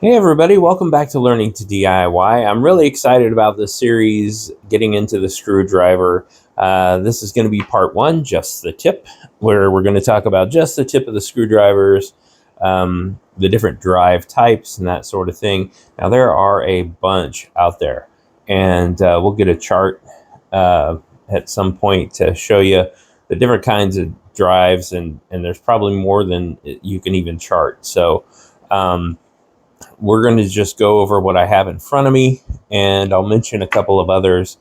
Hey everybody, welcome back to Learning to DIY. I'm really excited about this series, getting into the screwdriver. This is going to be part one, just the tip, where we're going to talk about just the tip of the screwdrivers, the different drive types and that sort of thing. Now there are a bunch out there, and we'll get a chart at some point to show you the different kinds of drives, and there's probably more than you can even chart. So we're going to just go over what I have in front of me, and I'll mention a couple of others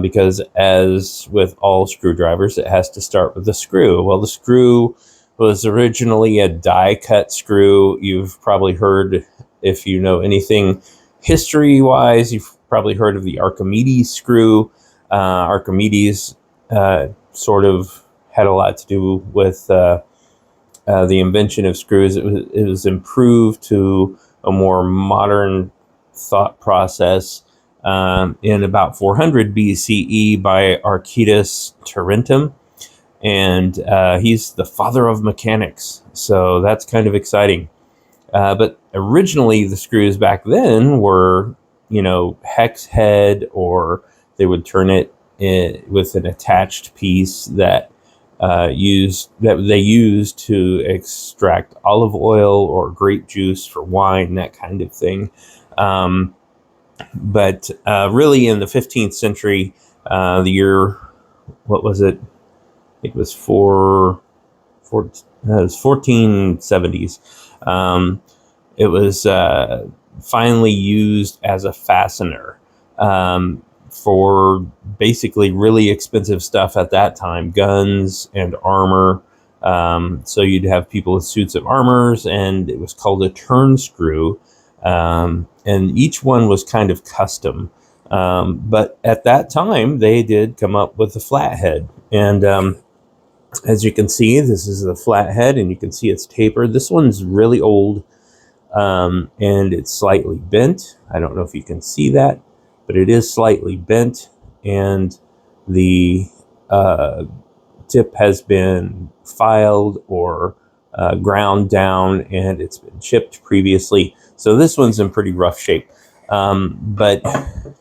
because as with all screwdrivers, it has to start with the screw. Well, the screw was originally a die-cut screw. You've probably heard, if you know anything history-wise, you've probably heard of the Archimedes screw. Archimedes sort of had a lot to do with the invention of screws. It was improved to a more modern thought process in about 400 BCE by Archytas Tarentum, and he's the father of mechanics, so that's kind of exciting. But originally the screws back then were, hex head, or they would turn it with an attached piece that they used to extract olive oil or grape juice for wine, that kind of thing. But really, in the 15th century, the year, what was it? It was 1470s. It was finally used as a fastener for basically really expensive stuff at that time, guns and armor. So you'd have people with suits of armors, and it was called a turn screw. And each one was kind of custom. But at that time, they did come up with a flathead. And as you can see, this is the flathead, and you can see it's tapered. This one's really old, and it's slightly bent. I don't know if you can see that, but it is slightly bent, and the tip has been filed or ground down, and it's been chipped previously. So this one's in pretty rough shape. But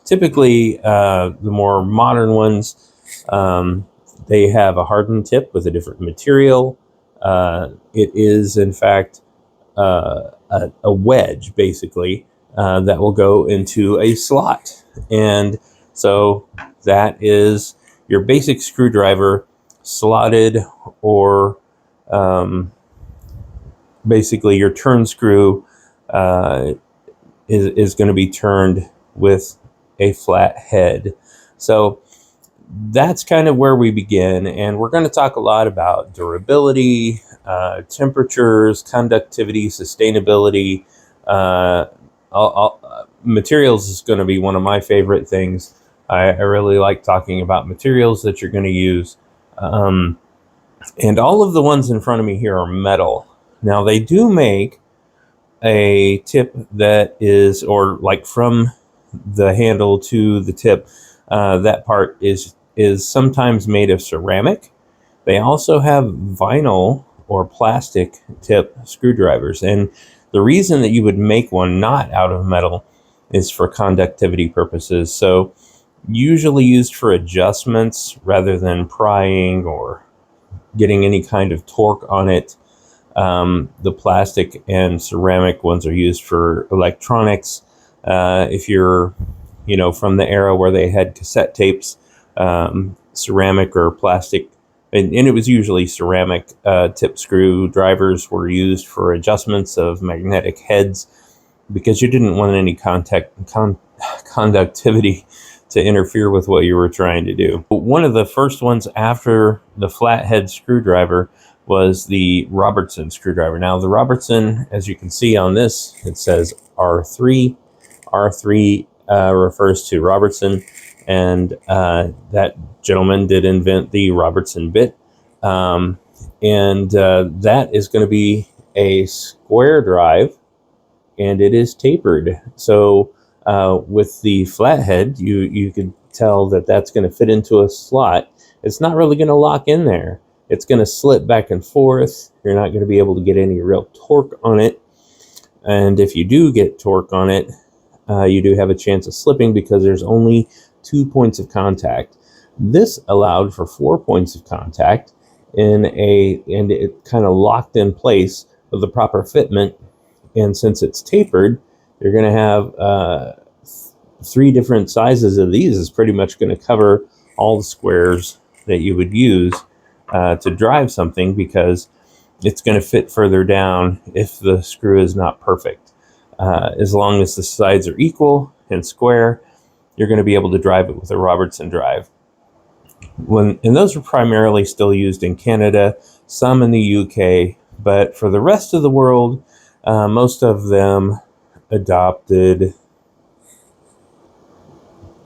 typically, the more modern ones, they have a hardened tip with a different material. It is, in fact, a wedge, basically, that will go into a slot. And so that is your basic screwdriver slotted, or basically your turn screw is going to be turned with a flat head. So that's kind of where we begin, and we're going to talk a lot about durability, temperatures, conductivity, sustainability. Materials is going to be one of my favorite things. I really like talking about materials that you're going to use. And all of the ones in front of me here are metal. Now, they do make a tip that is, or like from the handle to the tip, that part is sometimes made of ceramic. They also have vinyl or plastic tip screwdrivers. And the reason that you would make one not out of metal is for conductivity purposes. So usually used for adjustments rather than prying or getting any kind of torque on it. The plastic and ceramic ones are used for electronics. If you're, from the era where they had cassette tapes, ceramic or plastic, and it was usually ceramic tip screwdrivers were used for adjustments of magnetic heads, because you didn't want any conductivity to interfere with what you were trying to do. One of the first ones after the flathead screwdriver was the Robertson screwdriver. Now, the Robertson, as you can see on this, it says R3. R3 refers to Robertson, and that gentleman did invent the Robertson bit. And that is going to be a square drive, and it is tapered. So with the flathead, you could tell that that's going to fit into a slot. It's not really going to lock in there. It's going to slip back and forth. You're not going to be able to get any real torque on it. And if you do get torque on it, you do have a chance of slipping because there's only 2 points of contact. This allowed for 4 points of contact and it kind of locked in place with the proper fitment. And since it's tapered, you're going to have 3 different sizes of these. Is pretty much going to cover all the squares that you would use to drive something, because it's going to fit further down if the screw is not perfect. As long as the sides are equal and square, you're going to be able to drive it with a Robertson drive. And those are primarily still used in Canada, some in the UK, but for the rest of the world, most of them adopted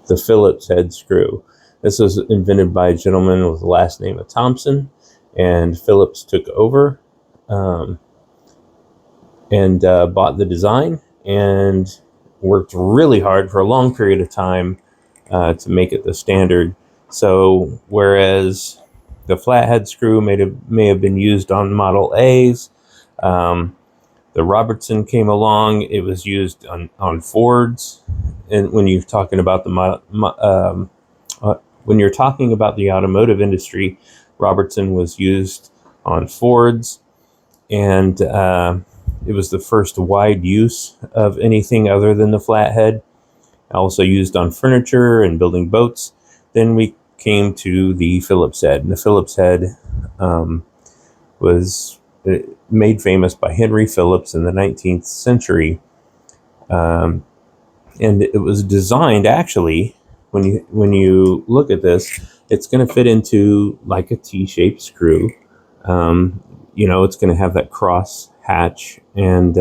the Phillips head screw. This was invented by a gentleman with the last name of Thompson, and Phillips took over and bought the design and worked really hard for a long period of time to make it the standard. So whereas the flathead screw may have been used on Model A's, the Robertson came along. It was used on Fords, and when you're talking about when you're talking about the automotive industry, Robertson was used on Fords, and it was the first wide use of anything other than the flathead. Also used on furniture and building boats. Then we came to the Phillips head, and the Phillips head was made famous by Henry Phillips in the 19th century, and it was designed, actually, when you look at this, it's going to fit into like a T-shaped screw. It's going to have that cross hatch, and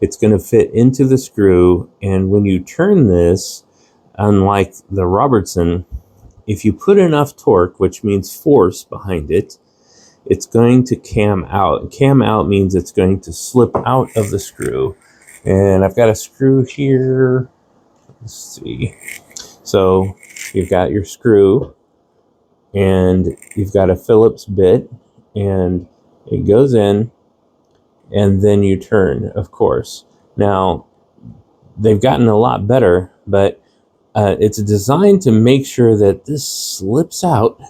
it's going to fit into the screw. And when you turn this, unlike the Robertson, if you put enough torque, which means force behind it, it's going to cam out. Cam out means it's going to slip out of the screw. And I've got a screw here. Let's see. So you've got your screw, and you've got a Phillips bit, and it goes in, and then you turn, of course. Now, they've gotten a lot better, but it's designed to make sure that this slips out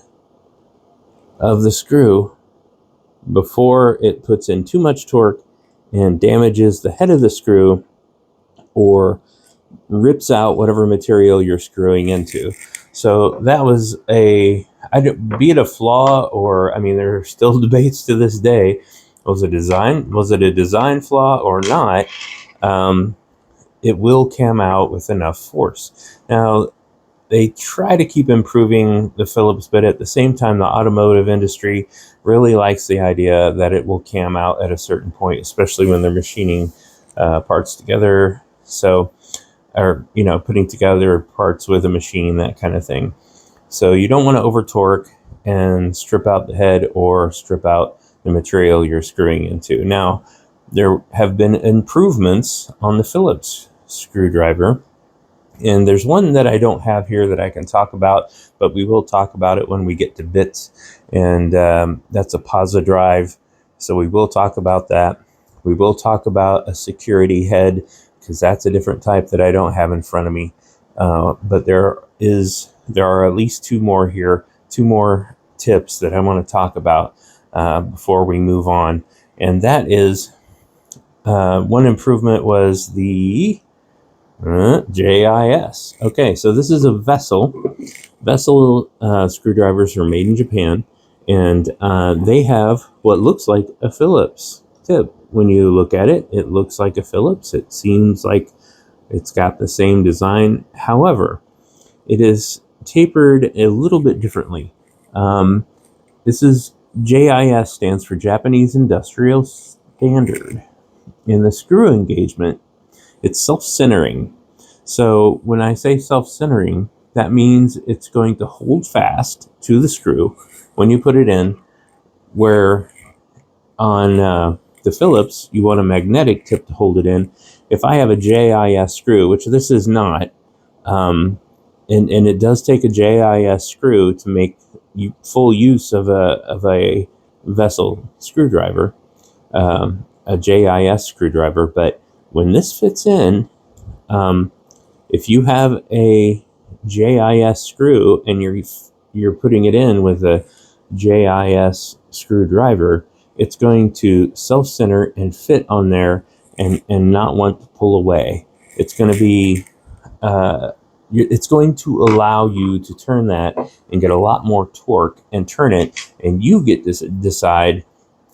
of the screw before it puts in too much torque and damages the head of the screw or rips out whatever material you're screwing into. So that was be it a flaw, or, I mean, there are still debates to this day. Was it a design flaw or not? It will cam out with enough force. Now, they try to keep improving the Phillips, but at the same time, the automotive industry really likes the idea that it will cam out at a certain point, especially when they're machining parts together. So, or, putting together parts with a machine, that kind of thing. So you don't want to over torque and strip out the head or strip out the material you're screwing into. Now, there have been improvements on the Phillips screwdriver, and there's one that I don't have here that I can talk about, but we will talk about it when we get to bits, and that's a PASA drive, so we will talk about that. We will talk about a security head, because that's a different type that I don't have in front of me, but there are at least 2 more here, 2 more tips that I want to talk about before we move on, and that is one improvement was the JIS. Okay, so this is a Vessel. Vessel screwdrivers are made in Japan, and they have what looks like a Phillips tip. When you look at it, it looks like a Phillips. It seems like it's got the same design. However, it is tapered a little bit differently. This is JIS, stands for Japanese Industrial Standard. In the screw engagement, it's self-centering. So when I say self-centering, that means it's going to hold fast to the screw when you put it in, where on the Phillips, you want a magnetic tip to hold it in. If I have a JIS screw, which this is not, and it does take a JIS screw to make full use of a Vessel screwdriver, a JIS screwdriver, but when this fits in, if you have a JIS screw and you're putting it in with a JIS screwdriver, it's going to self-center and fit on there and not want to pull away. It's going to be it's going to allow you to turn that and get a lot more torque and turn it, and you get to decide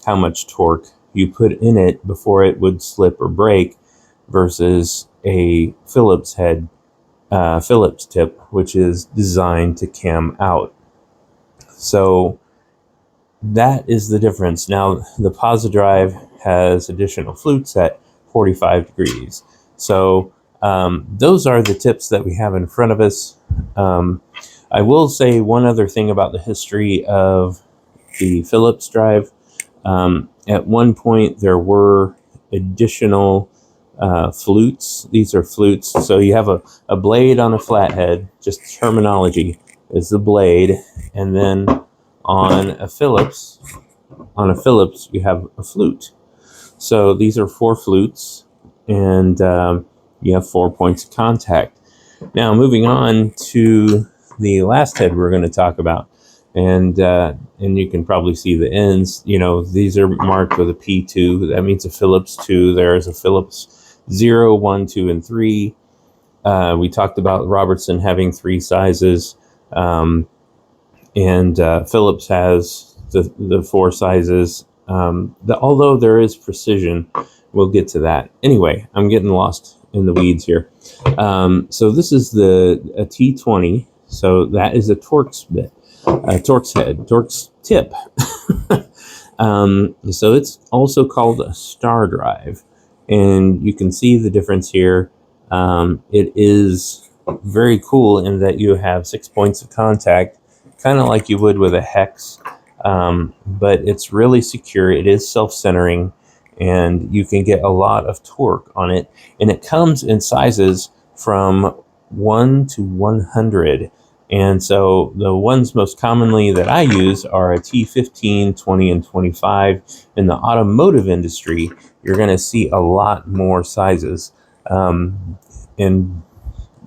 how much torque you put in it before it would slip or break, versus a Phillips head, Phillips tip, which is designed to cam out. So that is the difference. Now, the Posi-Drive has additional flutes at 45 degrees. So those are the tips that we have in front of us. I will say one other thing about the history of the Phillips drive. At one point, there were additional flutes. These are flutes. So you have a blade on a flathead, just terminology is the blade, and then on a Phillips, you have a flute. So these are 4 flutes, and you have 4 points of contact. Now, moving on to the last head we're going to talk about, and you can probably see the ends. You know, these are marked with a P2. That means a Phillips 2. There's a Phillips 0, 1, 2, and 3. We talked about Robertson having 3 sizes, and Phillips has the 4 sizes. Although there is precision, we'll get to that. Anyway, I'm getting lost in the weeds here. So this is a T20. So that is a Torx bit, Torx head, Torx tip. So it's also called a star drive, and you can see the difference here. It is very cool in that you have 6 points of contact, kind of like you would with a hex, but it's really secure. It is self-centering, and you can get a lot of torque on it, and it comes in sizes from 1 to 100. And so the ones most commonly that I use are a T15, 20, and 25. In the automotive industry, you're going to see a lot more sizes. And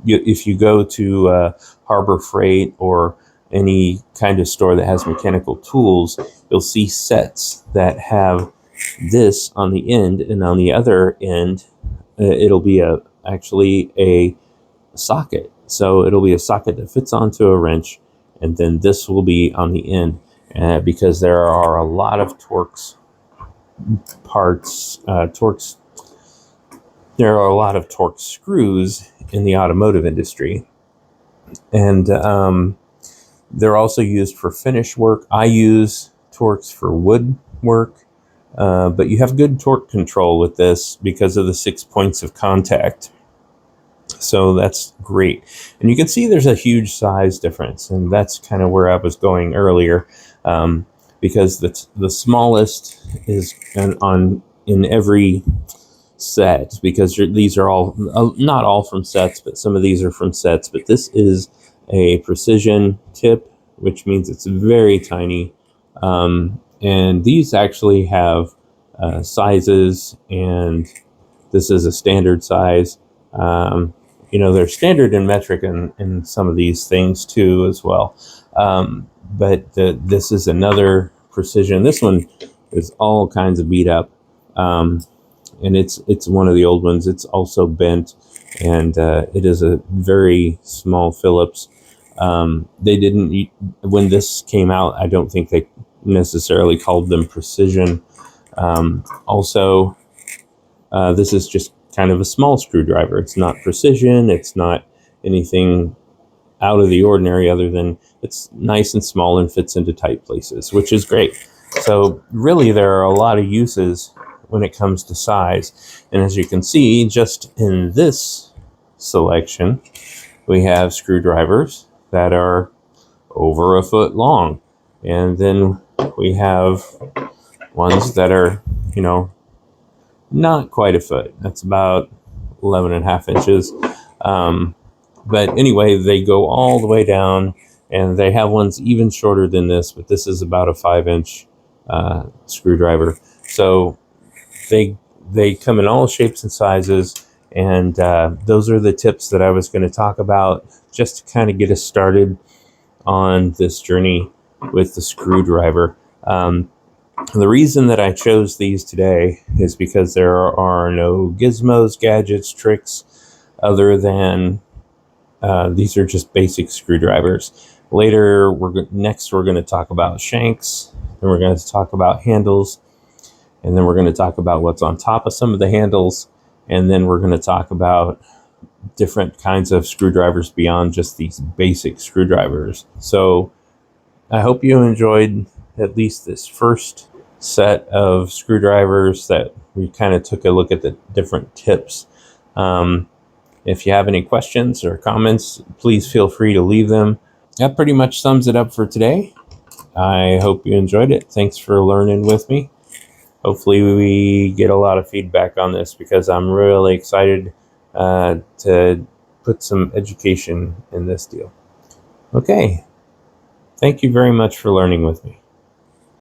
if you go to Harbor Freight or any kind of store that has mechanical tools, you'll see sets that have this on the end, and on the other end, it'll be actually a socket. So it'll be a socket that fits onto a wrench, and then this will be on the end, because there are a lot of Torx parts, there are a lot of Torx screws in the automotive industry, and they're also used for finish work. I use Torx for wood work, but you have good torque control with this because of the 6 points of contact. So that's great. And you can see there's a huge size difference, and that's kind of where I was going earlier, because the smallest is in every set, because these are all, not all from sets, but some of these are from sets. But this is a precision tip, which means it's very tiny. And these actually have sizes, and this is a standard size. They're standard and metric in some of these things too as well. But this is another precision. This one is all kinds of beat up. And it's one of the old ones. It's also bent, and it is a very small Phillips. They didn't, when this came out, I don't think they necessarily called them precision. Also, this is just kind of a small screwdriver. It's not precision. It's not anything out of the ordinary, other than it's nice and small and fits into tight places, which is great. So really, there are a lot of uses when it comes to size. And as you can see, just in this selection, we have screwdrivers that are over a foot long. And then we have ones that are, not quite a foot. That's about 11.5 inches. But anyway, they go all the way down, and they have ones even shorter than this, but this is about a 5-inch screwdriver. So they come in all shapes and sizes, and those are the tips that I was going to talk about just to kind of get us started on this journey with the screwdriver. The reason that I chose these today is because there are no gizmos, gadgets, tricks, other than these are just basic screwdrivers. Later, next we're going to talk about shanks, then we're going to talk about handles, and then we're going to talk about what's on top of some of the handles, and then we're going to talk about different kinds of screwdrivers beyond just these basic screwdrivers. So I hope you enjoyed at least this first set of screwdrivers that we kind of took a look at the different tips. If you have any questions or comments, please feel free to leave them. That pretty much sums it up for today. I hope you enjoyed it. Thanks for learning with me. Hopefully we get a lot of feedback on this, because I'm really excited to put some education in this deal. Okay. Thank you very much for learning with me.